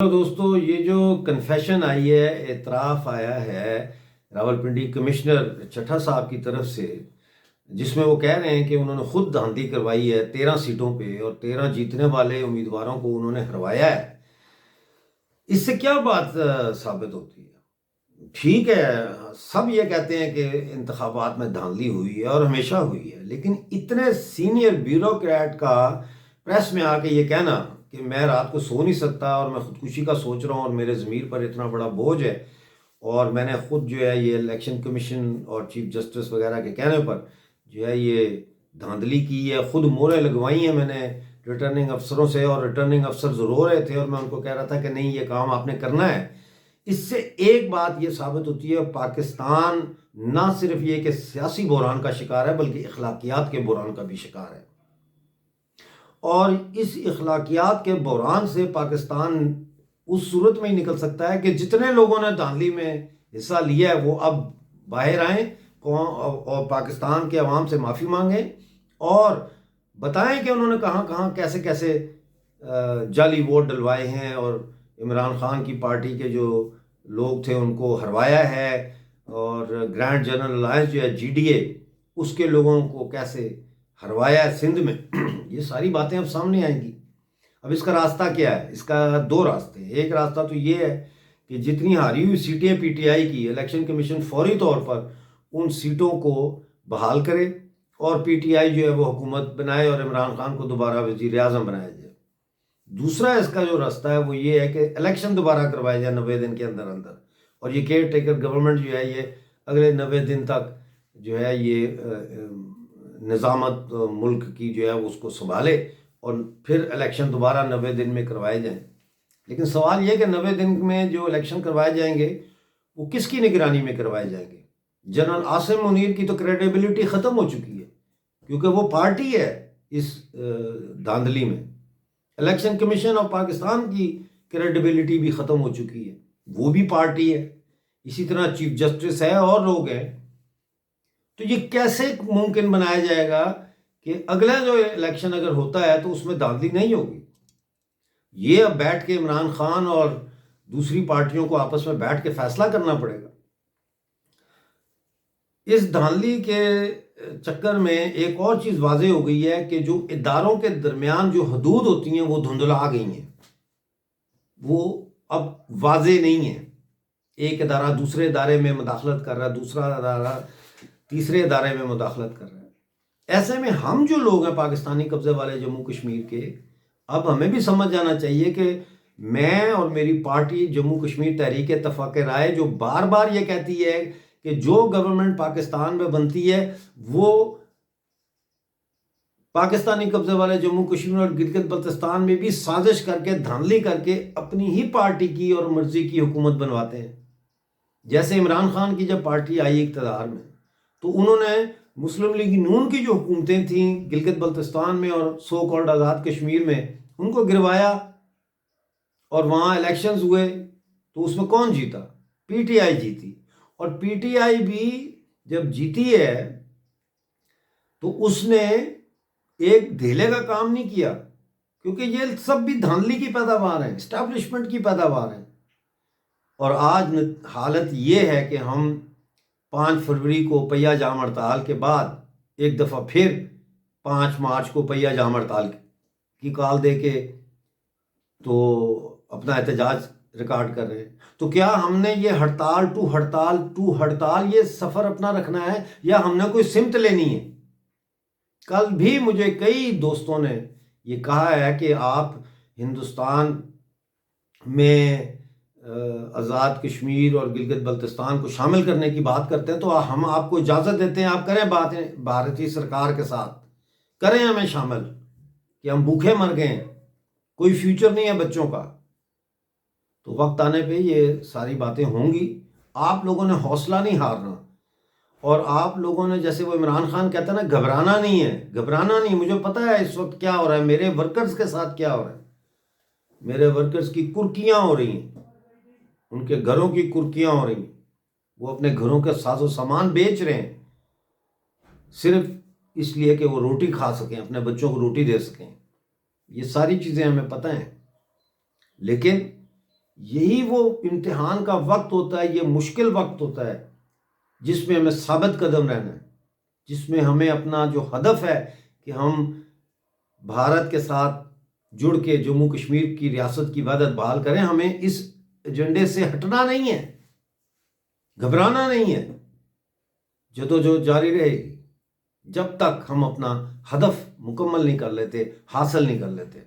تو دوستو، یہ جو کنفیشن آئی ہے، اعتراف آیا ہے راولپنڈی کمشنر چٹھا صاحب کی طرف سے، جس میں وہ کہہ رہے ہیں کہ انہوں نے خود دھاندلی کروائی ہے 13 سیٹوں پہ اور 13 جیتنے والے امیدواروں کو انہوں نے ہروایا ہے۔ اس سے کیا بات ثابت ہوتی ہے؟ ٹھیک ہے، سب یہ کہتے ہیں کہ انتخابات میں دھاندلی ہوئی ہے اور ہمیشہ ہوئی ہے، لیکن اتنے سینئر بیوروکریٹ کا پریس میں آ کے یہ کہنا کہ میں رات کو سو نہیں سکتا اور میں خودکشی کا سوچ رہا ہوں اور میرے ضمیر پر اتنا بڑا بوجھ ہے، اور میں نے خود جو ہے یہ الیکشن کمیشن اور چیف جسٹس وغیرہ کے کہنے پر جو ہے یہ دھاندلی کی ہے، خود موریں لگوائی ہیں میں نے ریٹرننگ افسروں سے، اور ریٹرننگ افسر رو رہے تھے اور میں ان کو کہہ رہا تھا کہ نہیں، یہ کام آپ نے کرنا ہے۔ اس سے ایک بات یہ ثابت ہوتی ہے، پاکستان نہ صرف یہ کہ سیاسی بحران کا شکار ہے بلکہ اخلاقیات کے بحران کا بھی شکار ہے، اور اس اخلاقیات کے بحران سے پاکستان اس صورت میں ہی نکل سکتا ہے کہ جتنے لوگوں نے دھاندلی میں حصہ لیا ہے وہ اب باہر آئیں اور پاکستان کے عوام سے معافی مانگیں اور بتائیں کہ انہوں نے کہاں کہاں کیسے کیسے جعلی ووٹ ڈلوائے ہیں اور عمران خان کی پارٹی کے جو لوگ تھے ان کو ہروایا ہے، اور گرینڈ جنرل الائنس جو ہے GDA، اس کے لوگوں کو کیسے ہروایا ہے سندھ میں۔ یہ ساری باتیں اب سامنے آئیں گی۔ اب اس کا راستہ کیا ہے؟ اس کا دو راستے ہیں۔ ایک راستہ تو یہ ہے کہ جتنی ہاری ہوئی سیٹیں PTI کی، الیکشن کمیشن فوری طور پر ان سیٹوں کو بحال کرے اور PTI جو ہے وہ حکومت بنائے اور عمران خان کو دوبارہ وزیر اعظم بنایا جائے۔ دوسرا اس کا جو راستہ ہے وہ یہ ہے کہ الیکشن دوبارہ کروایا جائے 90 دن کے اندر اندر، اور یہ کیئر ٹیکر گورنمنٹ جو ہے یہ اگلے 90 دن تک جو ہے یہ نظامت ملک کی جو ہے اس کو سنبھالے اور پھر الیکشن دوبارہ 90 دن میں کروائے جائیں۔ لیکن سوال یہ کہ 90 دن میں جو الیکشن کروائے جائیں گے وہ کس کی نگرانی میں کروائے جائیں گے؟ جنرل عاصم منیر کی تو کریڈیبلٹی ختم ہو چکی ہے، کیونکہ وہ پارٹی ہے اس دھاندلی میں۔ الیکشن کمیشن آف پاکستان کی کریڈیبلٹی بھی ختم ہو چکی ہے، وہ بھی پارٹی ہے، اسی طرح چیف جسٹس ہے اور لوگ ہیں۔ تو یہ کیسے ممکن بنایا جائے گا کہ اگلا جو الیکشن اگر ہوتا ہے تو اس میں دھاندلی نہیں ہوگی؟ یہ اب بیٹھ کے عمران خان اور دوسری پارٹیوں کو آپس میں بیٹھ کے فیصلہ کرنا پڑے گا۔ اس دھاندلی کے چکر میں ایک اور چیز واضح ہو گئی ہے کہ جو اداروں کے درمیان جو حدود ہوتی ہیں وہ دھندلا گئی ہیں، وہ اب واضح نہیں ہیں۔ ایک ادارہ دوسرے ادارے میں مداخلت کر رہا ہے، دوسرا ادارہ تیسرے ادارے میں مداخلت کر رہا ہے۔ ایسے میں ہم جو لوگ ہیں پاکستانی قبضے والے جموں کشمیر کے، اب ہمیں بھی سمجھ جانا چاہیے کہ میں اور میری پارٹی جموں کشمیر تحریک اتفاق رائے جو بار بار یہ کہتی ہے کہ جو گورنمنٹ پاکستان میں بنتی ہے وہ پاکستانی قبضے والے جموں کشمیر اور گلگت بلتستان میں بھی سازش کر کے دھاندلی کر کے اپنی ہی پارٹی کی اور مرضی کی حکومت بنواتے ہیں۔ جیسے عمران خان کی جب پارٹی آئی اقتدار میں تو انہوں نے مسلم لیگ نون کی جو حکومتیں تھیں گلگت بلتستان میں اور سو کالڈ آزاد کشمیر میں، ان کو گروایا اور وہاں الیکشنز ہوئے تو اس میں کون جیتا؟ PTI جیتی، اور PTI بھی جب جیتی ہے تو اس نے ایک دھیلے کا کام نہیں کیا، کیونکہ یہ سب بھی دھاندلی کی پیداوار ہیں، اسٹیبلشمنٹ کی پیداوار ہیں۔ اور آج حالت یہ ہے کہ ہم 5 فروری کو پہیہ جام ہڑتال کے بعد ایک دفعہ پھر 5 مارچ کو پہیہ جام ہڑتال کی کال دے کے تو اپنا احتجاج ریکارڈ کر رہے ہیں۔ تو کیا ہم نے یہ ہڑتال ٹو ہڑتال یہ سفر اپنا رکھنا ہے یا ہم نے کوئی سمت لینی ہے؟ کل بھی مجھے کئی دوستوں نے یہ کہا ہے کہ آپ ہندوستان میں آزاد کشمیر اور گلگت بلتستان کو شامل کرنے کی بات کرتے ہیں تو ہم آپ کو اجازت دیتے ہیں، آپ کریں باتیں بھارتی سرکار کے ساتھ، کریں ہمیں شامل، کہ ہم بھوکے مر گئے ہیں، کوئی فیوچر نہیں ہے بچوں کا۔ تو وقت آنے پہ یہ ساری باتیں ہوں گی۔ آپ لوگوں نے حوصلہ نہیں ہارنا، اور آپ لوگوں نے جیسے وہ عمران خان کہتا ہے نا، گھبرانا نہیں ہے، گھبرانا نہیں۔ مجھے پتا ہے اس وقت کیا ہو رہا ہے، میرے ورکرز کے ساتھ کیا ہو رہا ہے۔ میرے ورکرز کی کرکیاں ہو رہی ہیں، ان کے گھروں کی کرکیاں ہو رہی ہیں، وہ اپنے گھروں کے ساز و سامان بیچ رہے ہیں صرف اس لیے کہ وہ روٹی کھا سکیں، اپنے بچوں کو روٹی دے سکیں۔ یہ ساری چیزیں ہمیں پتہ ہیں، لیکن یہی وہ امتحان کا وقت ہوتا ہے، یہ مشکل وقت ہوتا ہے جس میں ہمیں ثابت قدم رہنا ہے، جس میں ہمیں اپنا جو ہدف ہے کہ ہم بھارت کے ساتھ جڑ کے جموں کشمیر کی ریاست کی وحدت بحال کریں، ہمیں اس ایجنڈے سے ہٹنا نہیں ہے، گھبرانا نہیں ہے، جدوجہد جاری رہے گی جب تک ہم اپنا ہدف مکمل نہیں کر لیتے، حاصل نہیں کر لیتے۔